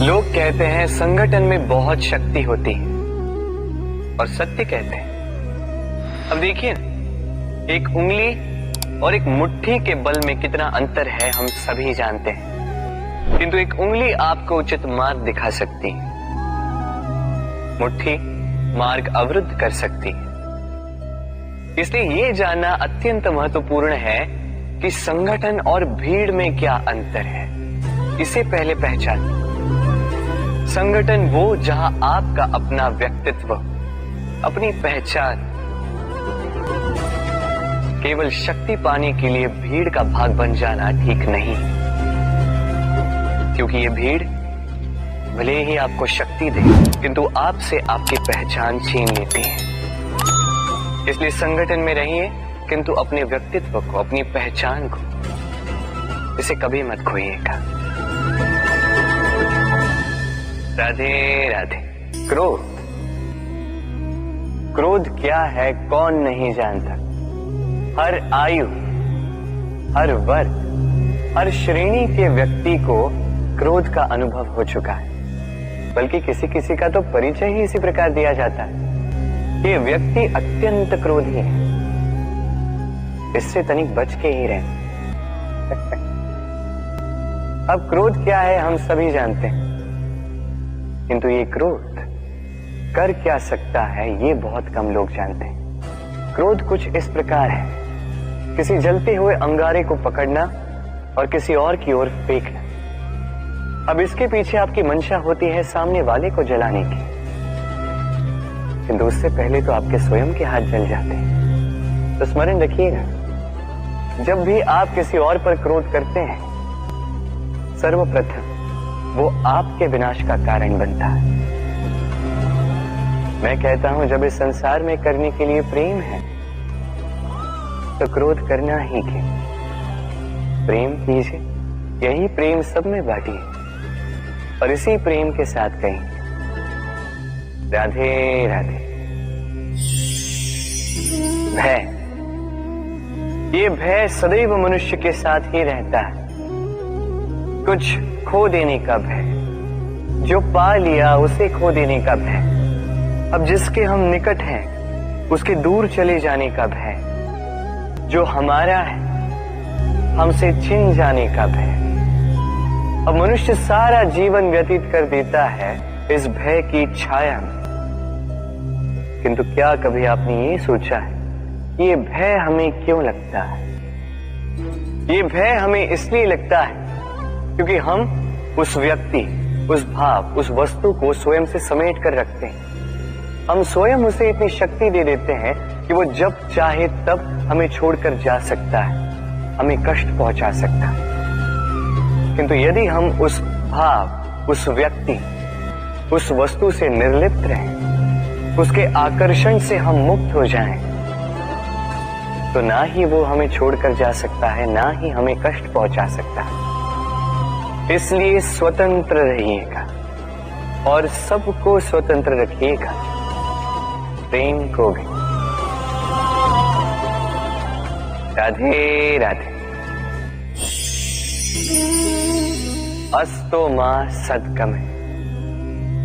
लोग कहते हैं संगठन में बहुत शक्ति होती है और सत्य कहते हैं। अब देखिए, एक उंगली और एक मुट्ठी के बल में कितना अंतर है हम सभी जानते हैं, किंतु एक उंगली आपको उचित मार्ग दिखा सकती है, मुट्ठी मार्ग अवरुद्ध कर सकती है। इसलिए यह जानना अत्यंत महत्वपूर्ण है कि संगठन और भीड़ में क्या अंतर है। इसे पहले पहचानिए। संगठन वो जहां आपका अपना व्यक्तित्व, अपनी पहचान, केवल शक्ति पाने के लिए भीड़ का भाग बन जाना ठीक नहीं, क्योंकि ये भीड़ भले ही आपको शक्ति दे किंतु आपसे आपकी पहचान छीन लेती है। इसलिए संगठन में रहिए किंतु अपने व्यक्तित्व को, अपनी पहचान को, इसे कभी मत खोइएगा। राधे राधे। क्रोध, क्रोध क्या है कौन नहीं जानता। हर आयु, हर वर्ग, हर श्रेणी के व्यक्ति को क्रोध का अनुभव हो चुका है। बल्कि किसी किसी का तो परिचय ही इसी प्रकार दिया जाता है, ये व्यक्ति अत्यंत क्रोधी है, इससे तनिक बच के ही रहें। अब क्रोध क्या है हम सभी जानते हैं, किंतु ये क्रोध कर क्या सकता है ये बहुत कम लोग जानते हैं। क्रोध कुछ इस प्रकार है, किसी जलते हुए अंगारे को पकड़ना और किसी और की ओर फेंकना। अब इसके पीछे आपकी मंशा होती है सामने वाले को जलाने की, किंतु उससे पहले तो आपके स्वयं के हाथ जल जाते हैं। तो स्मरण रखिएगा, जब भी आप किसी और पर क्रोध करते हैं, सर्वप्रथम वो आपके विनाश का कारण बनता है। मैं कहता हूं, जब इस संसार में करने के लिए प्रेम है तो क्रोध करना ही क्यों। प्रेम कीजिए, यही प्रेम सब में बांटिए और इसी प्रेम के साथ कहें राधे राधे। भय, ये भय सदैव मनुष्य के साथ ही रहता है। कुछ खो देने का भय, जो पा लिया उसे खो देने का भय, अब जिसके हम निकट हैं उसके दूर चले जाने का भय, जो हमारा है हमसे छिन जाने का भय। अब मनुष्य सारा जीवन व्यतीत कर देता है इस भय की छाया में। किंतु क्या कभी आपने ये सोचा है कि ये भय हमें क्यों लगता है? ये भय हमें इसलिए लगता है क्योंकि हम उस व्यक्ति, उस भाव, उस वस्तु को स्वयं से समेट कर रखते हैं। हम स्वयं उसे इतनी शक्ति दे देते हैं कि वो जब चाहे तब हमें छोड़कर जा सकता है, हमें कष्ट पहुंचा सकता है। किंतु यदि हम उस भाव, उस व्यक्ति, उस वस्तु से निर्लिप्त रहें, उसके आकर्षण से हम मुक्त हो जाएं, तो ना ही वो हमें छोड़कर जा सकता है, ना ही हमें कष्ट पहुंचा सकता है। इसलिए स्वतंत्र रहिएगा और सबको स्वतंत्र रखिएगा, प्रेम को भी। राधे राधे। अस्तो मां सद्गमय,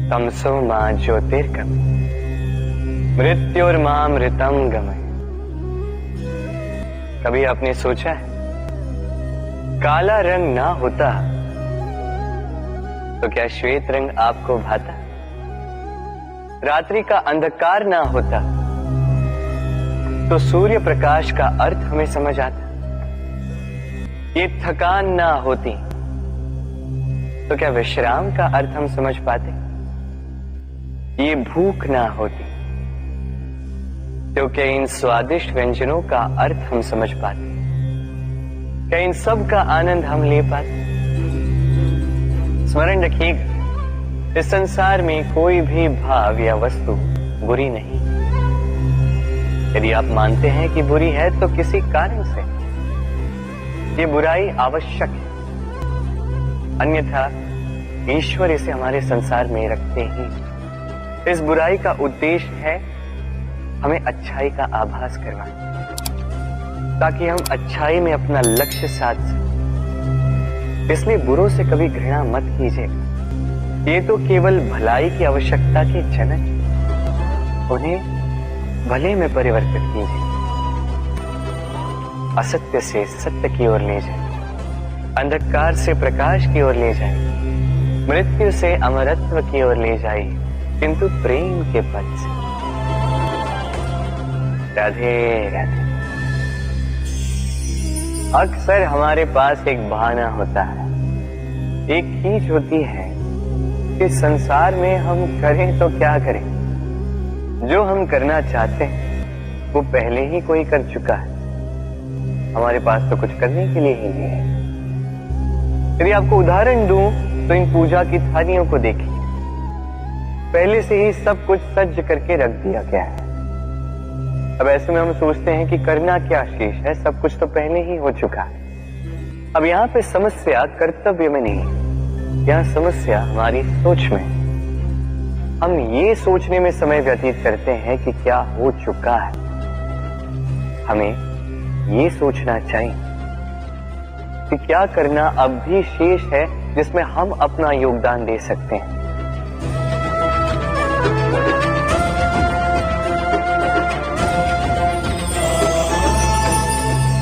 तमसो मां ज्योतिर्गमय, मृत्युर्मामृतम गमय। कभी आपने सोचा है, काला रंग ना होता तो क्या श्वेत रंग आपको भाता? रात्रि का अंधकार ना होता तो सूर्य प्रकाश का अर्थ हमें समझ आता? ये थकान ना होती तो क्या विश्राम का अर्थ हम समझ पाते? ये भूख ना होती तो क्या इन स्वादिष्ट व्यंजनों का अर्थ हम समझ पाते? क्या इन सब का आनंद हम ले पाते? स्मरण रखिएगा, इस संसार में कोई भी भाव या वस्तु बुरी नहीं। यदि आप मानते हैं कि बुरी है तो किसी कारण से ये बुराई आवश्यक है, अन्यथा ईश्वर इसे हमारे संसार में रखते ही। इस बुराई का उद्देश्य है हमें अच्छाई का आभास करवाना, ताकि हम अच्छाई में अपना लक्ष्य साध सकें। इसलिए बुरों से कभी घृणा मत कीजिएगा, ये तो केवल भलाई की आवश्यकता के जनक, उन्हें भले में परिवर्तित कीजिए, असत्य से सत्य की ओर ले जाए, अंधकार से प्रकाश की ओर ले जाए, मृत्यु से अमरत्व की ओर ले जाए, किंतु प्रेम के पथ से। राधे राधे। अक्सर हमारे पास एक बहाना होता है, एक खींच होती है कि संसार में हम करें तो क्या करें, जो हम करना चाहते हैं वो पहले ही कोई कर चुका है, हमारे पास तो कुछ करने के लिए ही नहीं है। यदि आपको उदाहरण दूं तो इन पूजा की थालियों को देखिए, पहले से ही सब कुछ सज्ज करके रख दिया गया है। अब ऐसे में हम सोचते हैं कि करना क्या शेष है, सब कुछ तो पहले ही हो चुका है। अब यहाँ पे समस्या कर्तव्य में नहीं है, यहाँ समस्या हमारी सोच में। हम ये सोचने में समय व्यतीत करते हैं कि क्या हो चुका है। हमें ये सोचना चाहिए कि क्या करना अब भी शेष है जिसमें हम अपना योगदान दे सकते हैं।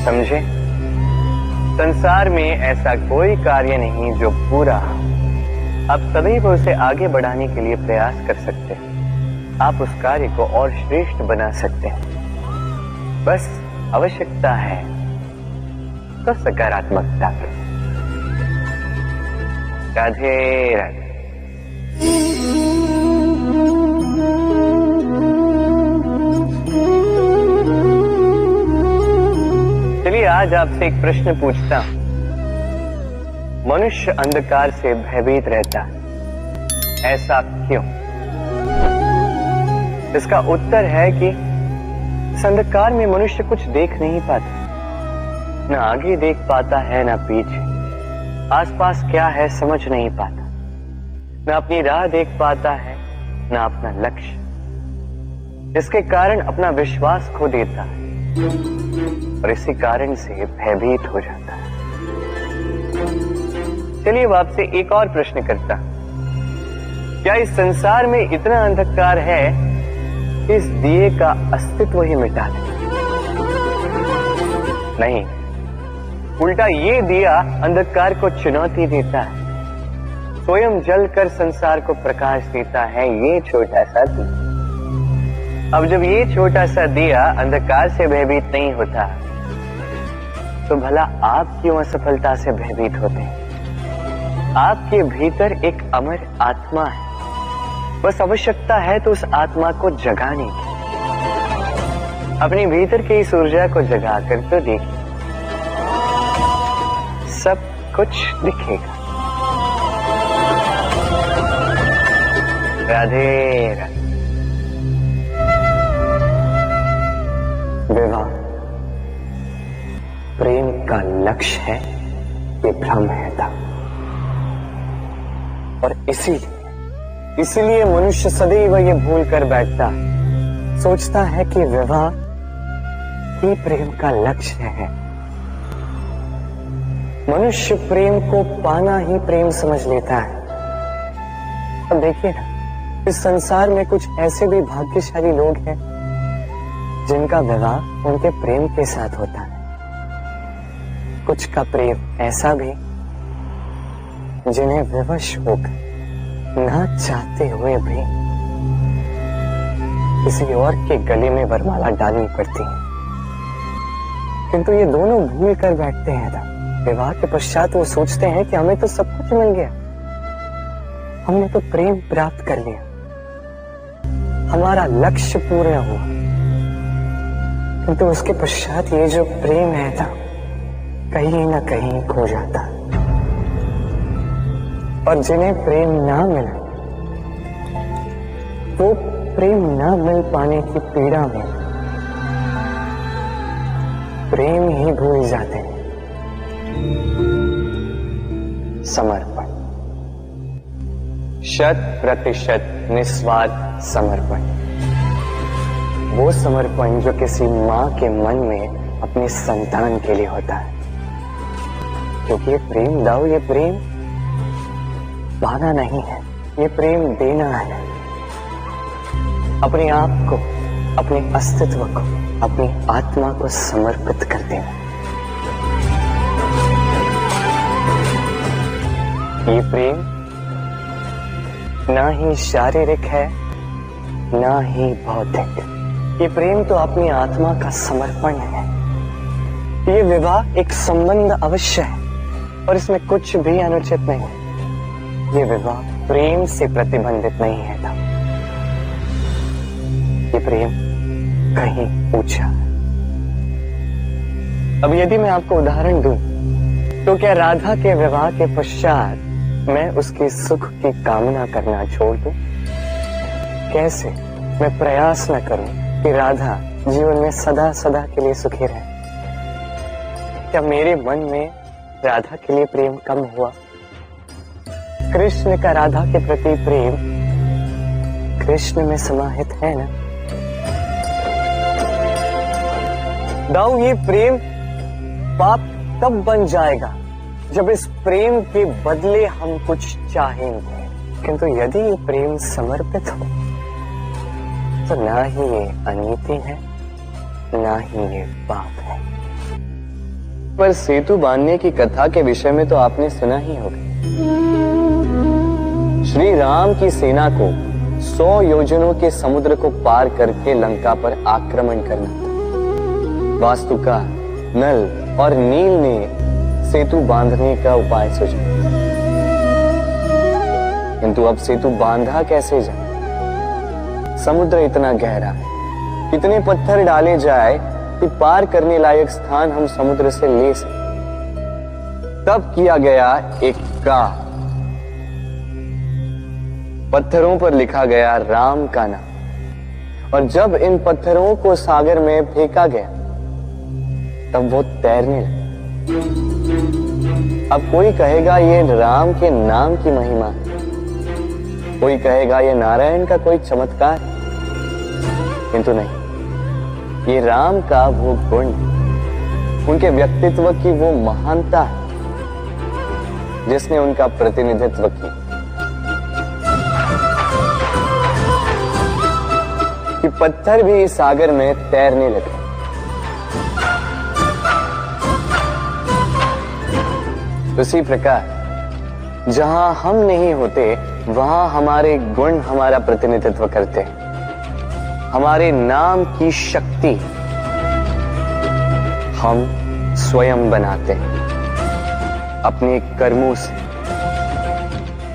समझे? संसार में ऐसा कोई कार्य नहीं जो पूरा, आप सदैव उसे आगे बढ़ाने के लिए प्रयास कर सकते हैं। आप उस कार्य को और श्रेष्ठ बना सकते हैं। बस आवश्यकता है तो सकारात्मकता की। राधे राधे। चलिए आज आपसे एक प्रश्न पूछता हूं। मनुष्य अंधकार से भयभीत रहता है, ऐसा क्यों? इसका उत्तर है कि इस अंधकार में मनुष्य कुछ देख नहीं पाता, न आगे देख पाता है न पीछे, आसपास क्या है समझ नहीं पाता, न अपनी राह देख पाता है न अपना लक्ष्य, इसके कारण अपना विश्वास खो देता है और इसी कारण से भयभीत हो जाता है। चलिए अब आपसे एक और प्रश्न करता हूं। क्या इस संसार में इतना अंधकार है कि इस दिए का अस्तित्व ही मिटा दे? नहीं, उल्टा ये दिया अंधकार को चुनौती देता है, स्वयं जलकर संसार को प्रकाश देता है। ये छोटा सा दिया, अब जब ये छोटा सा दिया अंधकार से भयभीत नहीं होता तो भला आप क्यों असफलता से भयभीत होते हैं? आपके भीतर एक अमर आत्मा है, बस आवश्यकता है तो उस आत्मा को जगाने की। अपने भीतर की इस ऊर्जा को जगा कर तो देखिए, सब कुछ दिखेगा। राधे राधे। विवाह प्रेम का लक्ष्य है, ये भ्रम है था। और इसीलिए मनुष्य सदैव ये भूल कर बैठता, सोचता है कि विवाह ही प्रेम का लक्ष्य है। मनुष्य प्रेम को पाना ही प्रेम समझ लेता है। अब देखिए ना, इस संसार में कुछ ऐसे भी भाग्यशाली लोग हैं जिनका विवाह उनके प्रेम के साथ होता है। कुछ का प्रेम ऐसा भी जिन्हें विवश होकर ना चाहते हुए भी किसी और के गले में वरमाला डालनी पड़ती है। किंतु ये दोनों भूल कर बैठते हैं ना, विवाह के पश्चात वो सोचते हैं कि हमें तो सब कुछ मिल गया, हमने तो प्रेम प्राप्त कर लिया, हमारा लक्ष्य पूर्ण हुआ। किंतु उसके पश्चात ये जो प्रेम है था कहीं ना कहीं खो जाता। और जिन्हें प्रेम ना मिला वो प्रेम ना मिल पाने की पीड़ा में प्रेम ही भूल जाते हैं। समर्पण, 100% निस्वार्थ समर्पण, वो समर्पण जो किसी मां के मन में अपने संतान के लिए होता है। क्योंकि ये प्रेम दाव, ये प्रेम पाना नहीं है, ये प्रेम देना है, अपने आप को, अपने अस्तित्व को, अपनी आत्मा को समर्पित कर देना। ये प्रेम ना ही शारीरिक है, ना ही भौतिक। ये प्रेम तो अपनी आत्मा का समर्पण है। ये विवाह एक संबंध अवश्य है और इसमें कुछ भी अनुचित नहीं है। ये विवाह प्रेम से प्रतिबंधित नहीं है था। ये प्रेम कहीं ऊंचा है। अब यदि मैं आपको उदाहरण दूं, तो क्या राधा के विवाह के पश्चात मैं उसके सुख की कामना करना छोड़ दूं? कैसे मैं प्रयास न करूं कि राधा जीवन में सदा सदा के लिए सुखी रहे? क्या मेरे मन में राधा के लिए प्रेम कम हुआ? कृष्ण का राधा के प्रति प्रेम कृष्ण में समाहित है ना? दाऊ, ये प्रेम पाप तब बन जाएगा जब इस प्रेम के बदले हम कुछ चाहेंगे, किंतु यदि ये प्रेम समर्पित हो तो ना ही ये अनीति है, ना ही ये पाप है। पर सेतु बांधने की कथा के विषय में तो आपने सुना ही होगा। श्री राम की सेना को 100 योजनों के समुद्र को पार करके लंका पर आक्रमण करना था। वास्तुका, नल और नील ने सेतु बांधने का उपाय सोचा, किंतु अब सेतु बांधा कैसे जाए? समुद्र इतना गहरा है, कितने पत्थर डाले जाए कि पार करने लायक स्थान हम समुद्र से ले सकें। तब किया गया एक काम, पत्थरों पर लिखा गया राम का नाम, और जब इन पत्थरों को सागर में फेंका गया तब वो तैरने लगे। अब कोई कहेगा ये राम के नाम की महिमा है, कोई कहेगा ये नारायण का कोई चमत्कार, किंतु नहीं, ये राम का वो गुण, उनके व्यक्तित्व की वो महानता है जिसने उनका प्रतिनिधित्व किया। कि पत्थर भी इस सागर में तैरने लगे। उसी प्रकार जहां हम नहीं होते वहां हमारे गुण हमारा प्रतिनिधित्व करते हैं। हमारे नाम की शक्ति हम स्वयं बनाते हैं, अपने कर्मों से,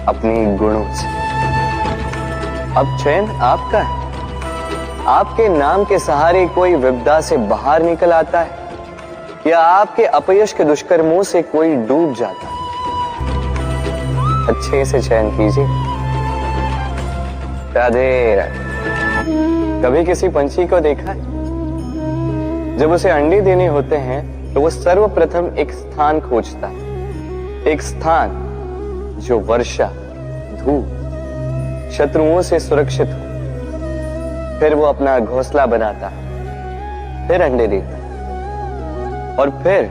अपने गुणों से। अब चयन आपका है। आपके नाम के सहारे कोई विपदा से बाहर निकल आता है या आपके अपयश के दुष्कर्मों से कोई डूब जाता है। अच्छे से चयन कीजिए। राधे राधे। कभी किसी पंछी को देखा है? जब उसे अंडे देने होते हैं तो वो सर्वप्रथम एक स्थान खोजता है, एक स्थान जो वर्षा, धूप, शत्रुओं से सुरक्षित हो। फिर वो अपना घोंसला बनाता है, फिर अंडे देता है, और फिर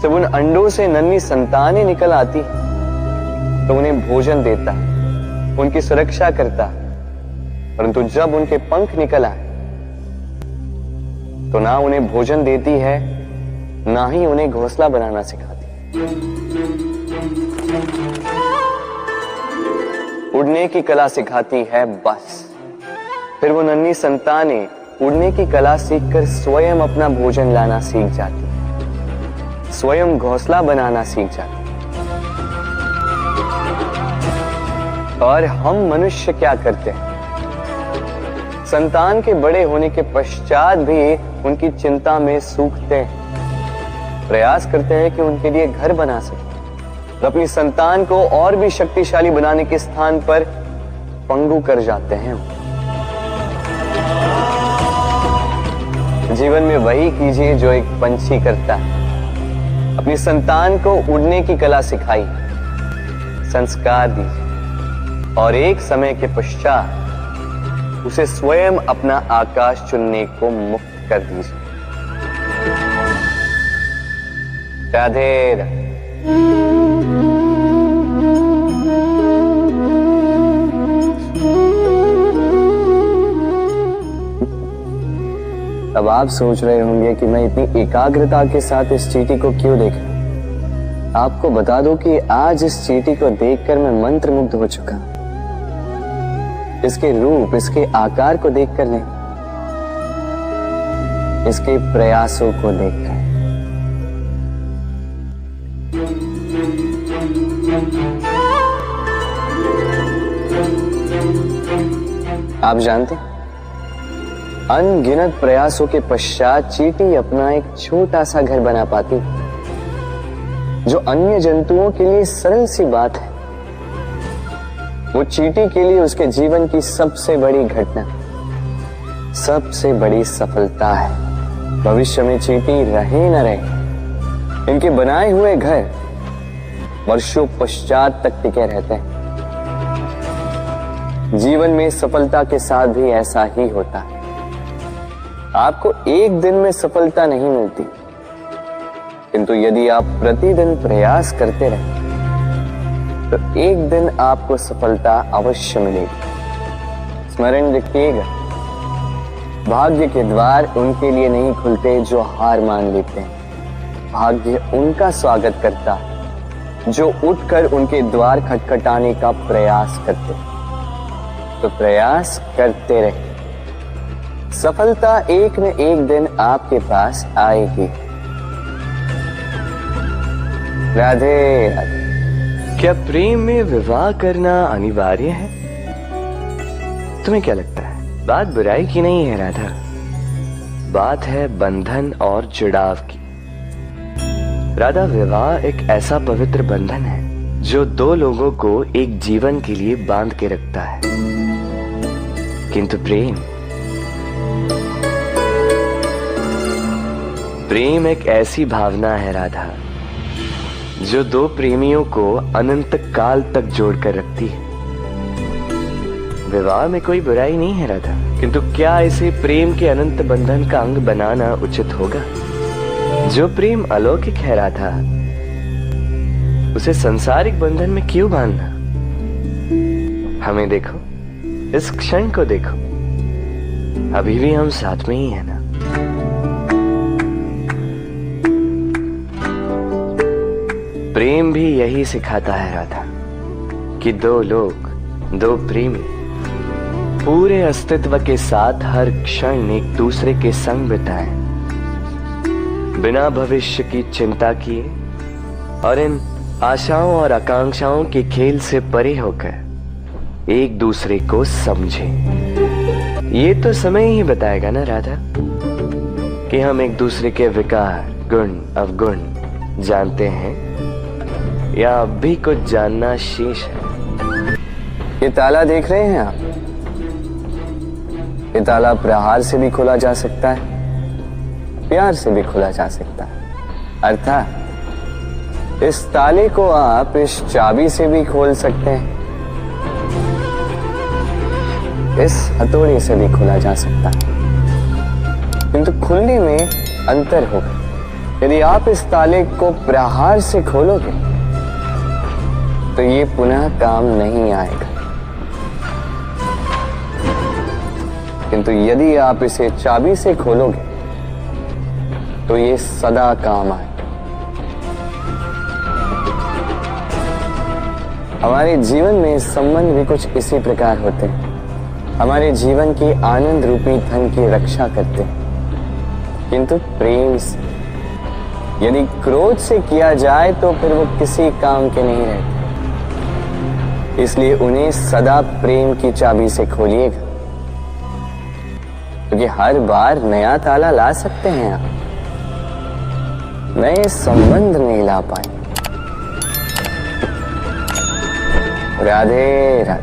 जब उन अंडों से नन्ही संतानें निकल आती हैं तो उन्हें भोजन देता है, उनकी सुरक्षा करता है। परंतु जब उनके पंख निकल आए तो ना उन्हें भोजन देती है, ना ही उन्हें घोंसला बनाना सिखाती। उड़ने की कला सिखाती है बस। फिर वो नन्ही संतानें उड़ने की कला सीखकर स्वयं अपना भोजन लाना सीख जाती, स्वयं घोंसला बनाना सीख जाती। और हम मनुष्य क्या करते हैं? संतान के बड़े होने के पश्चात भी उनकी चिंता में सूखते हैं, प्रयास करते हैं कि उनके लिए घर बना सके, और अपनी संतान को और भी शक्तिशाली बनाने के स्थान पर पंगु कर जाते हैं। जीवन में वही कीजिए जो एक पंछी करता है। अपनी संतान को उड़ने की कला सिखाइए, संस्कार दीजिए, और एक समय के पश्चात उसे स्वयं अपना आकाश चुनने को मुक्त कर दीजिए। राधे राधे। अब आप सोच रहे होंगे कि मैं इतनी एकाग्रता के साथ इस चींटी को क्यों देख रहा हूं। आपको बता दूं कि आज इस चींटी को देखकर मैं मंत्रमुग्ध हो चुका हूं। इसके रूप, इसके आकार को देखकर नहीं, इसके प्रयासों को देखकर। आप जानते हैं, अनगिनत प्रयासों के पश्चात चींटी अपना एक छोटा सा घर बना पाती, जो अन्य जंतुओं के लिए सरल सी बात है। वो चींटी के लिए उसके जीवन की सबसे बड़ी घटना, सबसे बड़ी सफलता है। भविष्य में चींटी रहे न रहे, इनके बनाए हुए घर वर्षों पश्चात तक टिके रहते हैं। जीवन में सफलता के साथ भी ऐसा ही होता है। आपको एक दिन में सफलता नहीं मिलती, किंतु यदि आप प्रतिदिन प्रयास करते रहे तो एक दिन आपको सफलता अवश्य मिलेगी। स्मरण रखिएगा, भाग्य के द्वार उनके लिए नहीं खुलते जो हार मान लेते हैं। भाग्य उनका स्वागत करता है जो उठकर उनके द्वार खटखटाने का प्रयास करते। तो प्रयास करते रहे, सफलता एक न एक दिन आपके पास आएगी। राधे राधे। क्या प्रेम में विवाह करना अनिवार्य है? तुम्हें क्या लगता है? बात बुराई की नहीं है राधा, बात है बंधन और जुड़ाव की। राधा, विवाह एक ऐसा पवित्र बंधन है जो दो लोगों को एक जीवन के लिए बांध के रखता है, किंतु प्रेम एक ऐसी भावना है राधा जो दो प्रेमियों को अनंत काल तक जोड़कर रखती है। विवाह में कोई बुराई नहीं है राधा, किंतु क्या इसे प्रेम के अनंत बंधन का अंग बनाना उचित होगा? जो प्रेम अलौकिक है राधा, उसे सांसारिक बंधन में क्यों बांधना? हमें देखो, इस क्षण को देखो, अभी भी हम साथ में ही है ना। प्रेम भी यही सिखाता है राधा कि दो लोग, दो प्रेमी पूरे अस्तित्व के साथ हर क्षण एक दूसरे के संग बिताएं, बिना भविष्य की चिंता किए और इन आशाओं और आकांक्षाओं के खेल से परे होकर एक दूसरे को समझे। ये तो समय ही बताएगा ना राधा कि हम एक दूसरे के विकार, गुण, अवगुण जानते हैं या अब भी कुछ जानना शेष है। ये ताला देख रहे हैं आप? ये ताला प्रहार से भी खोला जा सकता है, प्यार से भी खोला जा सकता है। अर्थात इस ताले को आप इस चाबी से भी खोल सकते हैं, इस हथौड़े से भी खोला जा सकता है, किंतु खुलने में अंतर होगा। यदि आप इस ताले को प्रहार से खोलोगे तो ये पुनः काम नहीं आएगा, किंतु यदि आप इसे चाबी से खोलोगे तो ये सदा काम आएगा। हमारे जीवन में संबंध भी कुछ इसी प्रकार होते हैं। हमारे जीवन की आनंद रूपी धन की रक्षा करते हैं, किंतु प्रेम से, यदि क्रोध से किया जाए तो फिर वो किसी काम के नहीं रहते। इसलिए उन्हें सदा प्रेम की चाबी से खोलिएगा, क्योंकि हर बार नया ताला ला सकते हैं आप, नए संबंध नहीं ला पाए। राधे राधे।